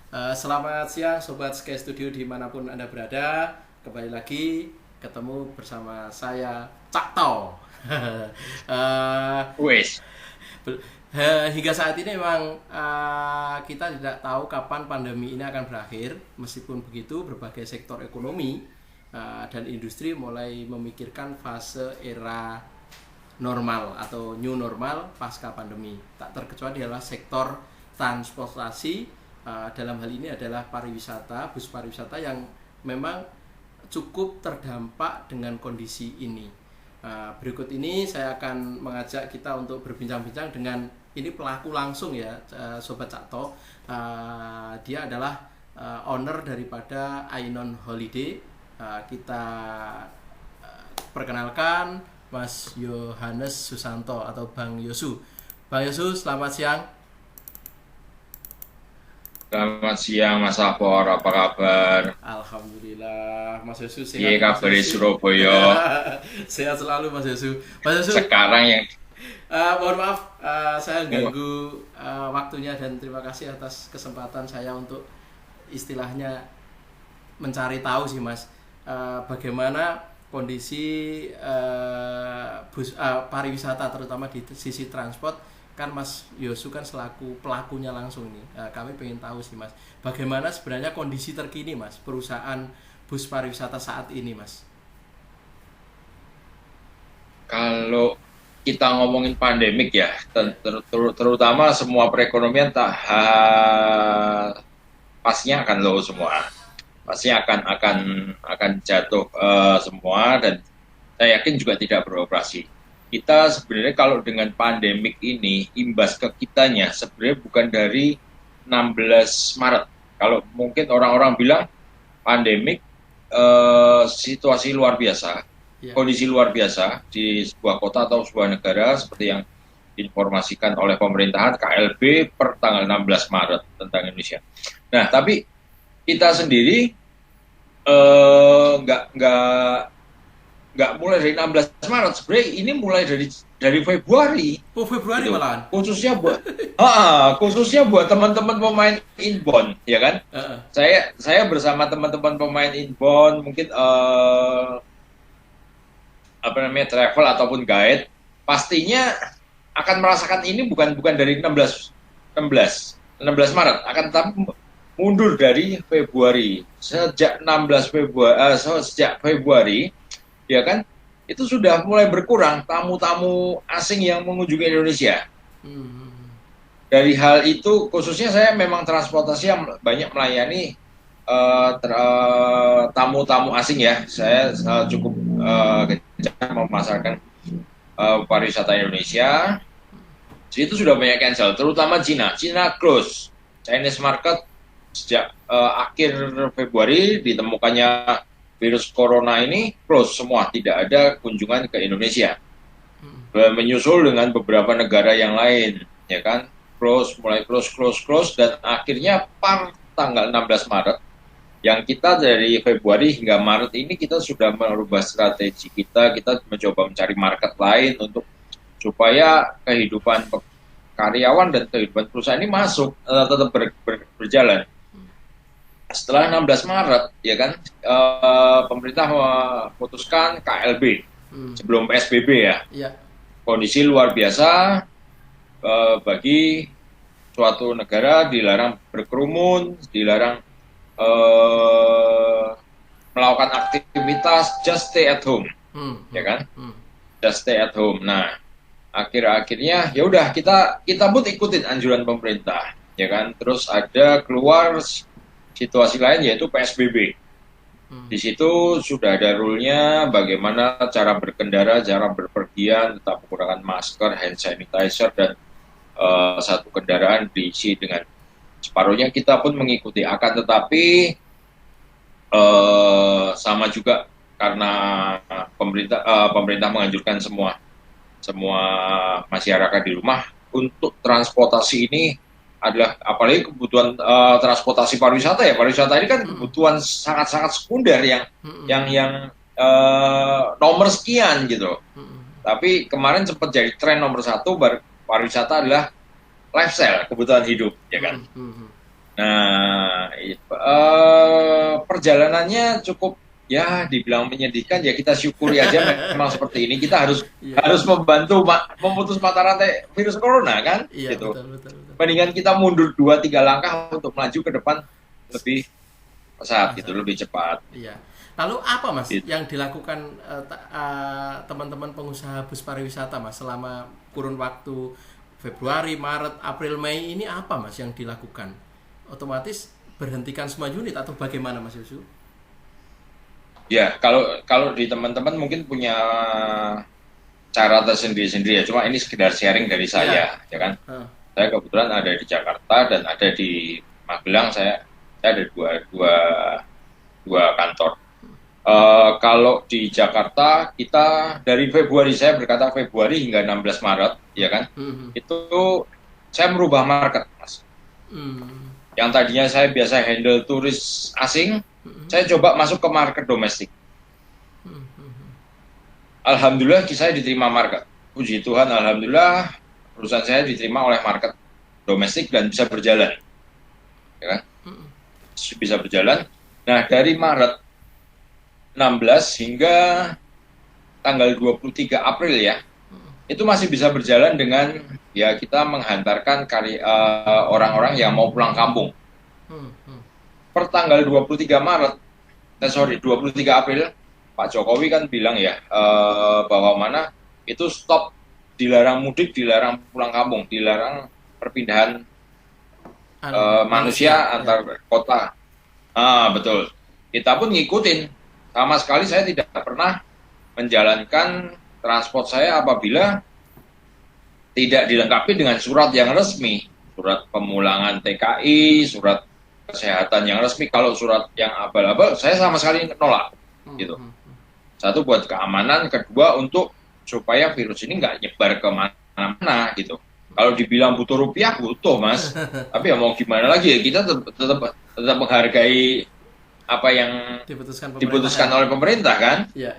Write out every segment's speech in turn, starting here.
Selamat siang Sobat Sky Studio dimanapun Anda berada. Kembali lagi ketemu bersama saya Cak To. Eh, Wes, Hingga saat ini memang kita tidak tahu kapan pandemi ini akan berakhir. Meskipun begitu, berbagai sektor ekonomi dan industri mulai memikirkan fase era normal atau new normal pasca pandemi. Tak terkecuali adalah sektor transportasi, dalam hal ini adalah pariwisata, bus pariwisata yang memang cukup terdampak dengan kondisi ini. Berikut ini saya akan mengajak kita untuk berbincang-bincang dengan ini pelaku langsung ya, Sobat Cakto. Dia adalah owner daripada Ainon Holiday. Kita perkenalkan Mas Yohanes Susanto atau Bang Yosu. Bang Yosu, selamat siang. selamat siang Mas Apor, apa kabar? Alhamdulillah, Mas Yosu Iya sehat, Mas kabar di Yosu. Surabaya. Sehat selalu, Mas Yosu. Mas Yosu, Sekarang yang mohon maaf, saya ganggu waktunya dan terima kasih atas kesempatan saya untuk istilahnya mencari tahu sih Mas, bagaimana kondisi pariwisata terutama di sisi transport. Kan Mas Yosu kan selaku pelakunya langsung nih. Kami pengen tahu sih Mas, bagaimana sebenarnya kondisi terkini Mas perusahaan bus pariwisata saat ini Mas. kalau kita ngomongin pandemik ya, terutama semua perekonomian pastinya akan low semua, pastinya akan jatuh semua dan saya yakin juga tidak beroperasi. Kita sebenarnya kalau dengan pandemik ini imbas ke kitanya sebenarnya bukan dari 16 Maret. Kalau mungkin orang-orang bilang pandemik situasi luar biasa, Ya. kondisi luar biasa di sebuah kota atau sebuah negara seperti yang diinformasikan oleh pemerintahan KLB per tanggal 16 Maret tentang Indonesia. Nah, tapi kita sendiri nggak mulai dari 16 Maret, sebenarnya ini mulai dari Februari Oh, Februari gitu. malahan. Khususnya buat teman-teman pemain inbound ya kan. Heeh. Saya bersama teman-teman pemain inbound mungkin apa namanya travel ataupun guide pastinya akan merasakan ini bukan dari 16 Maret, akan tapi mundur dari Februari. Sejak 16 Februari sejak Februari ya kan, itu sudah mulai berkurang tamu-tamu asing yang mengunjungi Indonesia. Hmm. Dari hal itu, khususnya saya memang transportasi yang banyak melayani tamu-tamu asing ya. Saya cukup gencar memasarkan pariwisata Indonesia. Jadi itu sudah banyak cancel, terutama Cina. Cina close. Chinese market sejak akhir Februari ditemukannya virus corona ini close semua, tidak ada kunjungan ke Indonesia. Menyusul dengan beberapa negara yang lain, ya kan, mulai close dan akhirnya tanggal 16 Maret, yang kita dari Februari hingga Maret ini kita sudah merubah strategi kita mencoba mencari market lain untuk supaya kehidupan karyawan dan kehidupan perusahaan ini masuk tetap berjalan. Setelah 16 Maret, ya kan, pemerintah memutuskan KLB sebelum PSBB ya. Iya. Kondisi luar biasa bagi suatu negara, dilarang berkerumun, dilarang melakukan aktivitas, just stay at home, ya kan, just stay at home. Nah, akhirnya ya udah kita pun ikutin anjuran pemerintah, ya kan. Terus ada keluar situasi lain yaitu PSBB. Di situ sudah ada rule-nya bagaimana cara berkendara, cara berpergian, tetap menggunakan masker, hand sanitizer, dan satu kendaraan diisi dengan separuhnya. Kita pun mengikuti, akan tetapi sama juga karena pemerintah menganjurkan semua masyarakat di rumah untuk transportasi ini adalah apalagi kebutuhan transportasi pariwisata ya. Pariwisata ini kan kebutuhan sangat-sangat sekunder yang nomor sekian gitu. Tapi kemarin sempat jadi tren nomor satu, pariwisata adalah lifestyle, kebutuhan hidup, ya kan. Nah, perjalanannya cukup ya dibilang menyedihkan, ya kita syukuri aja memang seperti ini. Kita harus membantu memutus mata rantai virus corona kan, Iya, gitu. betul. Mendingan kita mundur 2-3 langkah untuk maju ke depan lebih pesat gitu, lebih cepat. Iya. Lalu apa Mas Gitu. yang dilakukan teman-teman pengusaha bus pariwisata Mas selama kurun waktu Februari, Maret, April, Mei ini, apa Mas yang dilakukan? Otomatis berhentikan semua unit atau bagaimana Mas Yusu? Ya, kalau di teman-teman mungkin punya cara tersendiri-sendiri ya. Cuma ini sekedar sharing dari saya, ya kan. Saya kebetulan ada di Jakarta dan ada di Magelang. Saya ada dua kantor. Kalau di Jakarta kita dari Februari, saya berkata Februari hingga 16 Maret, ya kan. Itu saya merubah market, Mas. Yang tadinya saya biasa handle turis asing, saya coba masuk ke market domestik. Alhamdulillah saya diterima market. Puji Tuhan, alhamdulillah perusahaan saya diterima oleh market domestik dan bisa berjalan, ya kan? Bisa berjalan. Nah, dari Maret 16 hingga tanggal 23 April ya, itu masih bisa berjalan dengan ya kita menghantarkan orang-orang yang mau pulang kampung. Per tanggal 23 April, Pak Jokowi kan bilang ya bahwa mana itu stop, dilarang mudik, dilarang pulang kampung, dilarang perpindahan manusia antar kota. Betul. Kita pun ngikutin. Sama sekali saya tidak pernah menjalankan transport saya apabila tidak dilengkapi dengan surat yang resmi, surat pemulangan TKI, surat kesehatan yang resmi. Kalau surat yang abal-abal, saya sama sekali nolak, gitu. Satu, buat keamanan, kedua untuk supaya virus ini nggak nyebar kemana-mana, gitu. Kalau dibilang butuh rupiah, butuh Mas. Tapi ya mau gimana lagi ya, kita tetap menghargai apa yang diputuskan oleh pemerintah kan? Iya.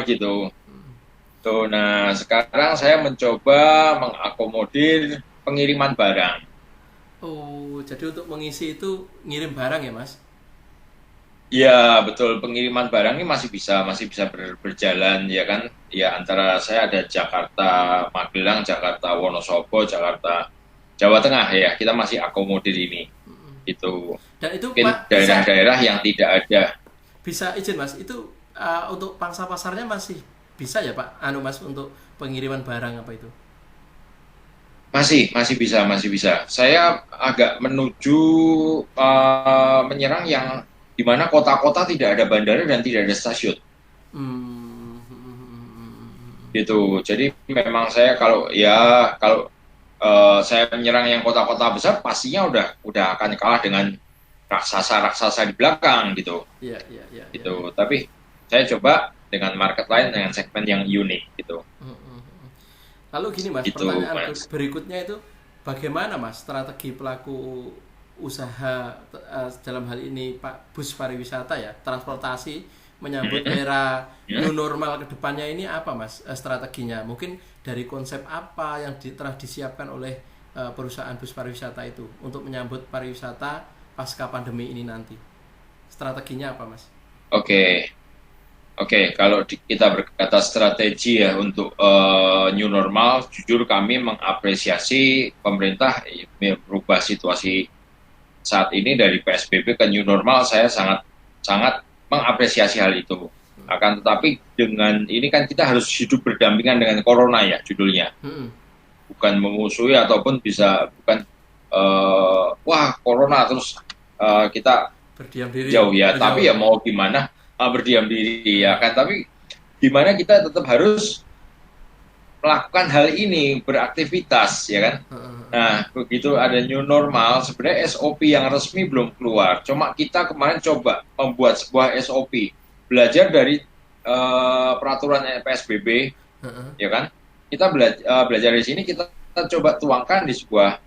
Gitu. Tuh, nah sekarang saya mencoba mengakomodir pengiriman barang. Oh, jadi untuk mengisi itu ngirim barang ya Mas? Ya betul, pengiriman barang ini masih bisa berjalan ya kan? Ya antara saya ada Jakarta Magelang, Jakarta Wonosobo, Jakarta Jawa Tengah ya, kita masih akomodir ini. Itu. Dan itu mungkin daerah-daerah yang tidak ada. Bisa izin Mas, itu untuk pangsa pasarnya masih bisa ya Pak? Mas, untuk pengiriman barang apa itu? Masih bisa. Saya agak menuju menyerang yang di mana kota-kota tidak ada bandara dan tidak ada stasiun. Gitu. Jadi memang saya kalau saya menyerang yang kota-kota besar, pastinya udah akan kalah dengan raksasa di belakang gitu. Iya. Gitu. Tapi saya coba dengan market lain, dengan segmen yang unik gitu. Lalu gini Mas, gitu, pertanyaan berikutnya itu bagaimana Mas strategi pelaku usaha dalam hal ini Pak bus pariwisata ya, transportasi menyambut era new normal ke depannya ini, apa Mas strateginya? Mungkin dari konsep apa yang telah disiapkan oleh perusahaan bus pariwisata itu untuk menyambut pariwisata pasca pandemi ini nanti? Strateginya apa Mas? Oke, kalau kita berkata strategi ya untuk new normal, jujur kami mengapresiasi pemerintah merubah situasi saat ini dari PSBB ke new normal. Saya sangat mengapresiasi hal itu. Akan tetapi dengan ini kan kita harus hidup berdampingan dengan corona ya judulnya. Bukan memusuhi ataupun bukan wah corona terus kita berdiam diri jauh ya. Tapi ya mau gimana, berdiam diri ya kan. Tapi gimana kita tetap harus melakukan hal ini, beraktivitas ya kan. Nah begitu ada new normal, sebenarnya SOP yang resmi belum keluar. Cuma kita kemarin coba membuat sebuah SOP, belajar dari peraturan PSBB, ya kan. Kita belajar di sini, kita coba tuangkan di sebuah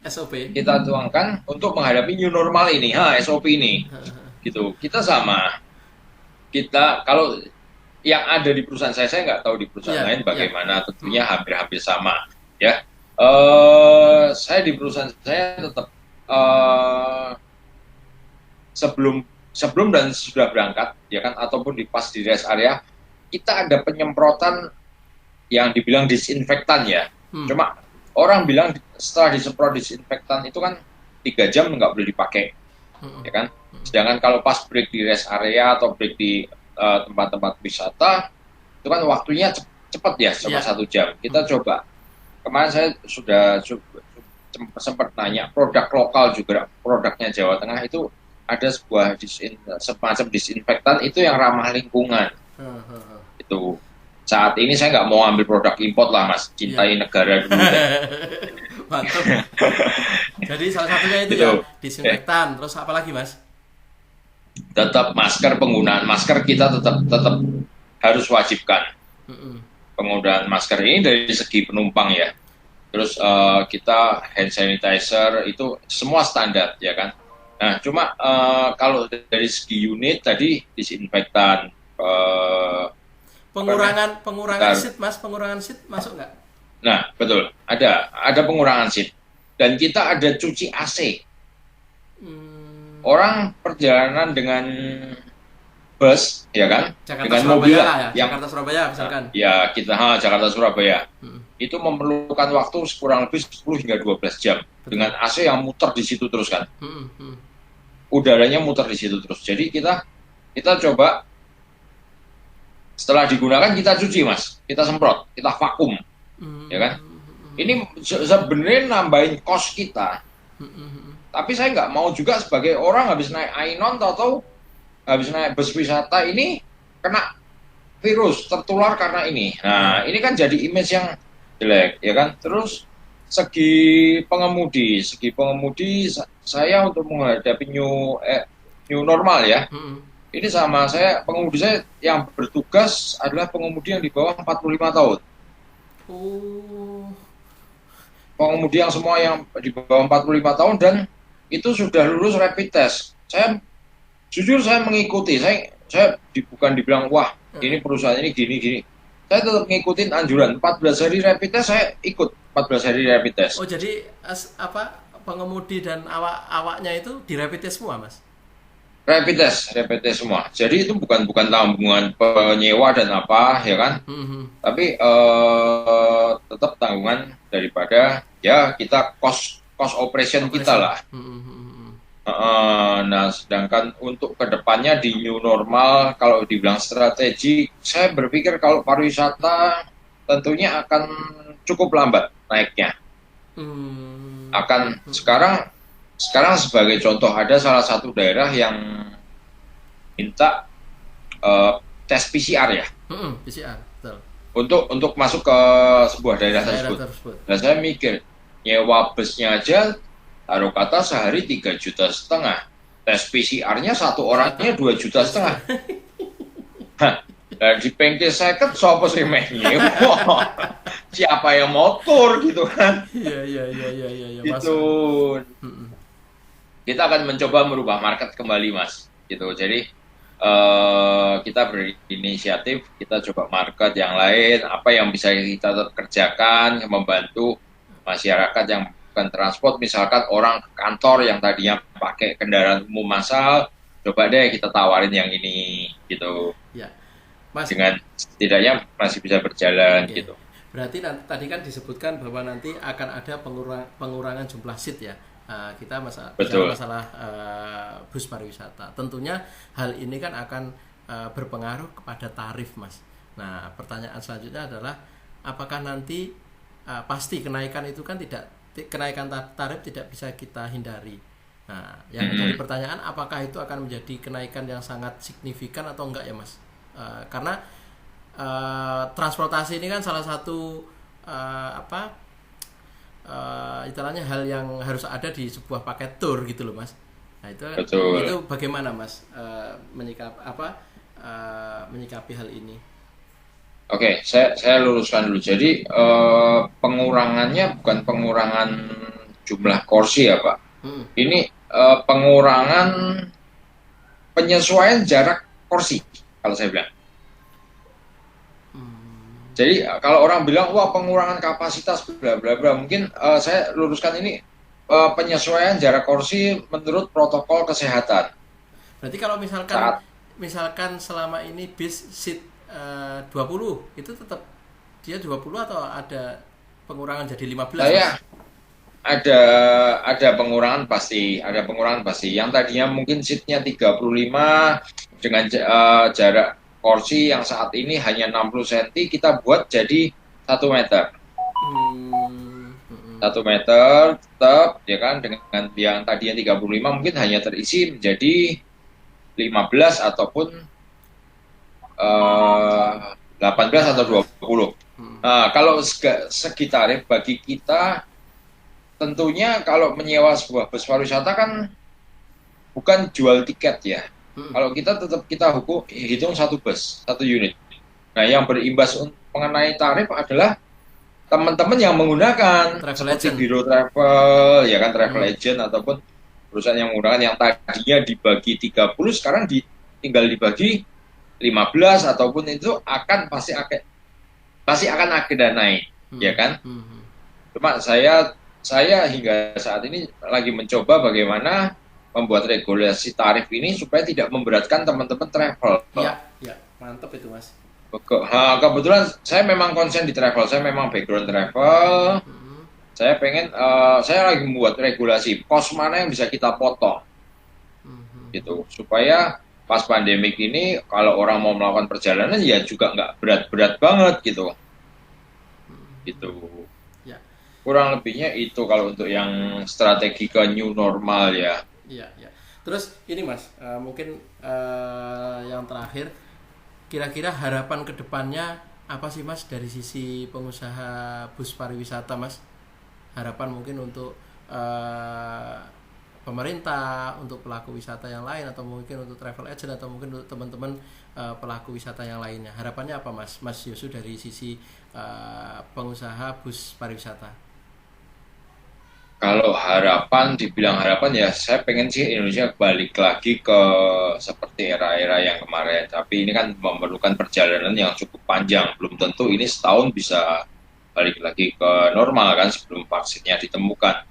SOP. Kita tuangkan untuk menghadapi new normal ini, SOP ini, gitu. Kita sama. Kita kalau yang ada di perusahaan saya nggak tahu di perusahaan lain bagaimana, tentunya hampir-hampir sama, ya. Saya di perusahaan saya tetap sebelum sebelum dan sudah berangkat, ya kan, ataupun di rest area, kita ada penyemprotan yang dibilang disinfektan ya. Cuma orang bilang setelah disemprot disinfektan itu kan 3 jam nggak boleh dipakai, ya kan. Sedangkan kalau pas break di rest area atau break di tempat-tempat wisata, itu kan waktunya cepat ya, cuma 1 jam. Kita coba. Kemarin saya sudah sempat nanya produk lokal juga, produknya Jawa Tengah itu ada sebuah semacam disinfektan itu yang ramah lingkungan. Itu saat ini saya nggak mau ambil produk import lah Mas, cintai negara dulu. Mantap. Jadi salah satunya itu ya disinfektan. Terus apa lagi Mas? Tetap penggunaan masker kita tetap harus wajibkan. Penggunaan masker ini dari segi penumpang ya. Terus kita hand sanitizer itu semua standar ya kan. Nah cuma kalau dari segi unit tadi disinfektan. Pengurangan seat Mas, pengurangan seat masuk nggak? Nah betul, ada pengurangan seat dan kita ada cuci AC. Orang perjalanan dengan bus, ya kan, Jakarta dengan Surabaya mobil ya, yang Jakarta Surabaya misalkan. Ya kita Jakarta Surabaya itu memerlukan waktu kurang lebih 10 hingga 12 jam. Betul. Dengan AC yang muter di situ terus kan, udaranya muter di situ terus. Jadi kita coba setelah digunakan kita cuci Mas, kita semprot, kita vakum, ya kan. Ini sebenarnya nambahin kos kita. Tapi saya nggak mau juga sebagai orang habis naik Ainon atau habis naik bus wisata ini kena virus, tertular karena ini. Nah, ini kan jadi image yang jelek, ya kan. Terus segi pengemudi saya untuk menghadapi new normal ya. Ini sama saya, pengemudi saya yang bertugas adalah pengemudi yang di bawah 45 tahun. Pengemudi yang semua yang di bawah 45 tahun dan itu sudah lulus rapid test. Jujur saya mengikuti, saya bukan dibilang wah ini perusahaan ini gini. Saya tetap ngikutin anjuran 14 hari rapid test, saya ikut 14 hari rapid test. Oh jadi pengemudi dan awaknya itu di rapid test semua Mas? Rapid test semua. Jadi itu bukan tanggungan penyewa dan apa ya kan, tapi tetap tanggungan daripada ya kita cost operation kita lah. Nah, sedangkan untuk kedepannya di new normal, kalau dibilang strategi, saya berpikir kalau pariwisata tentunya akan cukup lambat naiknya. Akan sekarang sebagai contoh ada salah satu daerah yang minta tes PCR ya. PCR, betul. Untuk masuk ke sebuah daerah tersebut. Dan saya mikir nyewa busnya aja taruh kata sehari 3,5 juta. Tes PCR-nya satu orangnya 2,5 juta. Dan di pengke seket sopo sih mehnya. Siapa yang motor gitu kan? Iya. Gitu. Kita akan mencoba merubah market kembali Mas. Gitu. Jadi kita berinisiatif, kita coba market yang lain, apa yang bisa kita kerjakan membantu masyarakat yang bukan transport, misalkan orang ke kantor yang tadinya pakai kendaraan umum massal, coba deh kita tawarin yang ini gitu. Ya. Mas, dengan setidaknya masih bisa berjalan gitu. Berarti tadi kan disebutkan bahwa nanti akan ada pengurangan jumlah seat ya. Kita masalah bus pariwisata. Tentunya hal ini kan akan berpengaruh kepada tarif Mas. Nah pertanyaan selanjutnya adalah apakah nanti pasti kenaikan itu kan kenaikan tarif tidak bisa kita hindari. Nah, yang jadi pertanyaan apakah itu akan menjadi kenaikan yang sangat signifikan atau enggak ya Mas? Karena transportasi ini kan salah satu istilahnya hal yang harus ada di sebuah paket tour gitu loh Mas. Nah itu bagaimana Mas menyikapi hal ini? Oke, saya luruskan dulu. Jadi pengurangannya bukan pengurangan jumlah kursi ya Pak. Ini pengurangan penyesuaian jarak kursi kalau saya bilang. Jadi kalau orang bilang wah pengurangan kapasitas bla bla bla, mungkin saya luruskan ini penyesuaian jarak kursi menurut protokol kesehatan. Berarti kalau misalkan selama ini bis seat 20 itu tetap dia 20 atau ada pengurangan jadi 15? Saya ada pengurangan pasti, Yang tadinya mungkin seatnya 35 dengan jarak kursi yang saat ini hanya 60 cm, kita buat jadi 1 meter. 1 meter tetap, ya kan, dengan yang tadinya 35 mungkin hanya terisi menjadi 15 ataupun 18 atau 20. Nah, kalau segi tarif bagi kita, tentunya kalau menyewa sebuah bus pariwisata kan bukan jual tiket ya. Kalau kita tetap hitung satu bus, satu unit. Nah, yang berimbas mengenai tarif adalah teman-teman yang menggunakan seperti biro travel, ya kan, travel agent ataupun perusahaan yang menggunakan yang tadinya dibagi 30 sekarang tinggal dibagi 15 ataupun itu pasti akan ada naik, ya kan? Cuma saya hingga saat ini lagi mencoba bagaimana membuat regulasi tarif ini supaya tidak memberatkan teman-teman travel. Ya, mantap itu Mas. Kebetulan saya memang konsen di travel, saya memang background travel. Saya saya lagi membuat regulasi pos mana yang bisa kita potong, gitu, supaya pas pandemik ini kalau orang mau melakukan perjalanan ya juga nggak berat-berat banget gitu. Ya. Kurang lebihnya itu kalau untuk yang strategi ke new normal ya. Iya. Terus ini Mas, mungkin yang terakhir, kira-kira harapan kedepannya apa sih Mas dari sisi pengusaha bus pariwisata Mas? Harapan mungkin untuk pemerintah, untuk pelaku wisata yang lain, atau mungkin untuk travel agent, atau mungkin untuk teman-teman pelaku wisata yang lainnya. Harapannya apa Mas Yosu dari sisi pengusaha bus pariwisata? Kalau dibilang harapan ya, saya pengen sih Indonesia balik lagi ke seperti era-era yang kemarin. Tapi ini kan memerlukan perjalanan yang cukup panjang. Belum tentu ini setahun bisa balik lagi ke normal kan sebelum vaksinnya ditemukan.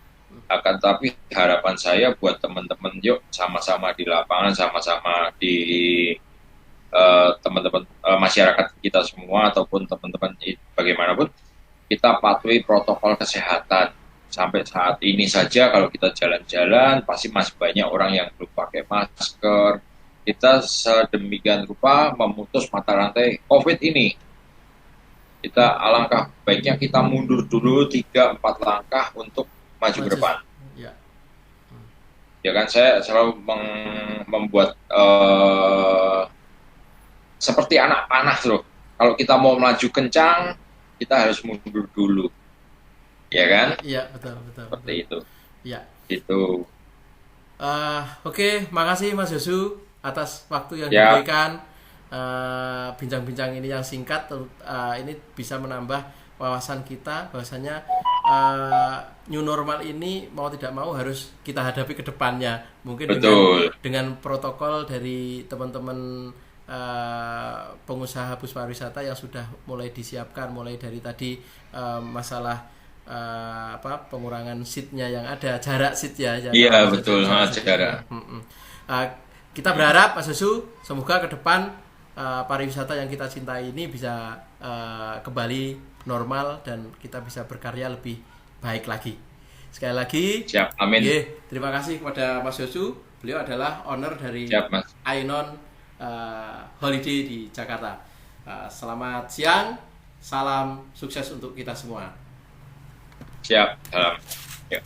Akan tapi harapan saya buat teman-teman, yuk sama-sama di lapangan, sama-sama di teman-teman masyarakat kita semua ataupun teman-teman bagaimanapun, kita patuhi protokol kesehatan. Sampai saat ini saja kalau kita jalan-jalan pasti masih banyak orang yang belum pakai masker. Kita sedemikian rupa memutus mata rantai COVID ini. Kita alangkah baiknya kita mundur dulu 3-4 langkah untuk maju ke depan. Ya kan, saya selalu membuat seperti anak panah loh. Kalau kita mau melaju kencang, kita harus mundur dulu. Ya kan? Iya, betul. Seperti itu. Iya. Itu. Oke, makasih Mas Yosu atas waktu yang diberikan. Bincang-bincang ini yang singkat, ini bisa menambah wawasan kita bahwasanya new normal ini mau tidak mau harus kita hadapi ke depannya. Mungkin dengan protokol dari teman-teman pengusaha bus pariwisata yang sudah mulai disiapkan, mulai dari tadi masalah pengurangan seatnya yang ada, jarak seat ya. Iya, betul, jarak. Kita berharap Mas Yosu semoga ke depan pariwisata yang kita cintai ini bisa kembali normal dan kita bisa berkarya lebih baik lagi. Sekali lagi, siap, amin. Terima kasih kepada Mas Yosu. Beliau adalah owner dari Ainon Holiday di Jakarta. Selamat siang, salam sukses untuk kita semua. Siap, salam. Ya.